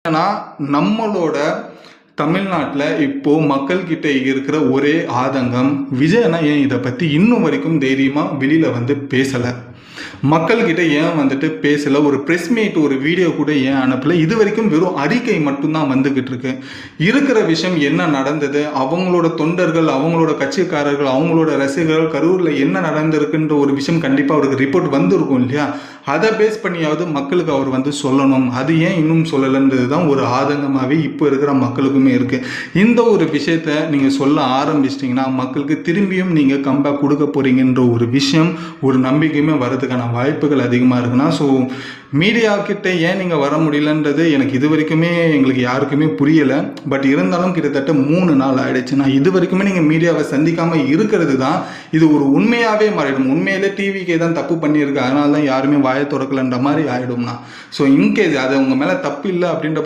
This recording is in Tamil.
ஏன்னா நம்மளோட தமிழ்நாட்டில் இப்போ மக்கள்கிட்ட இருக்கிற ஒரே ஆதங்கம், விஜயனா ஏன் இதை பற்றி இன்னும் வரைக்கும் தைரியமாக வெளியில் வந்து பேசலை, மக்கள்கிட்ட ஏன் வந்துட்டு பேசலை, ஒரு ப்ரெஸ் மீட் ஒரு வீடியோ கூட ஏன் அனுப்பலை, இது வரைக்கும் வெறும் அறிக்கை மட்டும்தான் வந்துக்கிட்டு இருக்கு. இருக்கிற விஷயம் என்ன நடந்தது, அவங்களோட தொண்டர்கள், அவங்களோட கட்சிக்காரர்கள், அவங்களோட ரசிகர்கள் கரூரில் என்ன நடந்திருக்குன்ற ஒரு விஷயம் கண்டிப்பாக அவருக்கு ரிப்போர்ட் வந்திருக்கும் இல்லையா, அதை பேஸ் பண்ணியாவது மக்களுக்கு அவர் வந்து சொல்லணும். அது ஏன் இன்னும் சொல்லலைன்றது தான் ஒரு ஆதங்கமாகவே இப்போ இருக்கிற மக்களுக்குமே இருக்குது. இந்த ஒரு விஷயத்த நீங்கள் சொல்ல ஆரம்பிச்சிட்டிங்கன்னா மக்களுக்கு திரும்பியும் நீங்கள் கம்பேக் கொடுக்க போகிறீங்கன்ற ஒரு விஷயம், ஒரு நம்பிக்கையுமே வரதுக்கான வாய்ப்புகள் அதிகமாக இருக்குன்னா, ஸோ மீடியாக்கிட்ட ஏன் நீங்கள் வர முடியலன்றது எனக்கு இது வரைக்குமே எங்களுக்கு யாருக்குமே புரியலை. பட் இருந்தாலும் கிட்டத்தட்ட 3 நாள் ஆகிடுச்சு. நான் இது வரைக்குமே நீங்கள் மீடியாவை சந்திக்காமல் இருக்கிறது தான் இது ஒரு உண்மையாகவே மாறிடும். உண்மையிலே டிவிக்கே தான் தப்பு பண்ணியிருக்கு, அதனால தான் யாருமே வாயை திறக்கலன்ற மாதிரி ஆகிடும்னா. ஸோ இன்கேஸ் அது உங்கள் மேலே தப்பு இல்லை அப்படின்ற